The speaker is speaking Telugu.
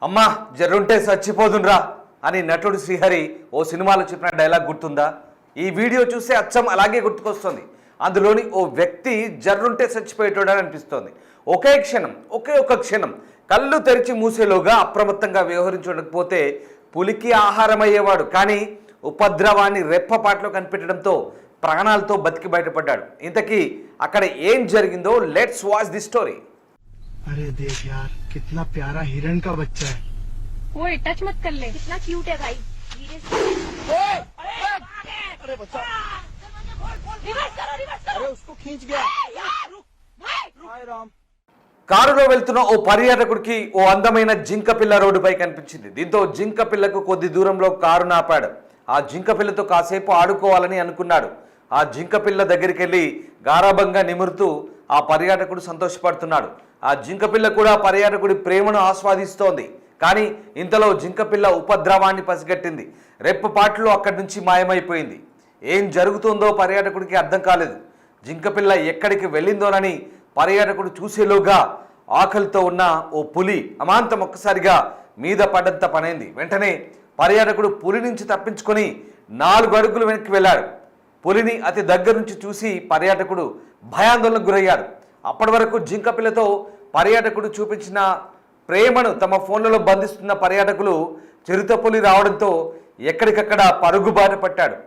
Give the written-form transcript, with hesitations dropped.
అమ్మా జర్రుంటే చచ్చిపోదున్రా అని నటుడు శ్రీహరి ఓ సినిమాలో చెప్పిన డైలాగ్ గుర్తుందా? ఈ వీడియో చూస్తే అచ్చం అలాగే గుర్తుకొస్తుంది. అందులోని ఓ వ్యక్తి జర్రుంటే చచ్చిపోయేటోడని అనిపిస్తోంది. ఒకే క్షణం కళ్ళు తెరిచి మూసేలోగా అప్రమత్తంగా వ్యవహరించకపోతే పులికి ఆహారం అయ్యేవాడు. కానీ ఉపద్రవాన్ని రెప్పపాట్లో కనిపెట్టడంతో ప్రాణాలతో బతికి బయటపడ్డాడు. ఇంతకీ అక్కడ ఏం జరిగిందో లెట్స్ వాచ్ ది స్టోరీ. अरे देख यार कितना प्यारा हिरण का बच्चा है। वो टच मत कर ले, कितना क्यूट है भाई। धीरे से। अरे बच्चा, रिवर्स करो, रिवर्स करो। अरे उसको खींच गया। हाय राम। కారులో వెళ్తున్న ఓ పర్యాటకుడికి ఓ అందమైన జింక పిల్ల రోడ్డుపై కనిపించింది. దీంతో జింక పిల్లకు కొద్ది దూరంలో కారును ఆపాడు. ఆ జింక పిల్లతో కాసేపు ఆడుకోవాలని అనుకున్నాడు. ఆ జింక పిల్ల దగ్గరికి వెళ్ళి గారాబంగా నిమురుతూ ఆ పర్యాటకుడు సంతోషపడుతున్నాడు. ఆ జింక పిల్ల కూడా పర్యాటకుడి ప్రేమను ఆస్వాదిస్తోంది. కానీ ఇంతలో జింక పిల్ల ఉపద్రవాన్ని పసిగట్టింది. రెప్పపాట్లో అక్కడి నుంచి మాయమైపోయింది. ఏం జరుగుతుందో పర్యాటకుడికి అర్థం కాలేదు. జింక పిల్ల ఎక్కడికి వెళ్ళిందోనని పర్యాటకుడు చూసేలోగా ఆకలితో ఉన్న ఓ పులి అమాంతం ఒక్కసారిగా మీద పడ్డంత పనైంది. వెంటనే పర్యాటకుడు పులి నుంచి తప్పించుకొని 4 అడుగులు వెనక్కి వెళ్ళాడు. పులిని అతి దగ్గర నుంచి చూసి పర్యాటకుడు భయాందోళనకు గురయ్యాడు. అప్పటి వరకు జింక పిల్లతో పర్యాటకుడు చూపించిన ప్రేమను తమ ఫోన్లలో బంధిస్తున్న పర్యాటకులు చిరుత పులి రావడంతో ఎక్కడికక్కడ పరుగుబాట పట్టాడు.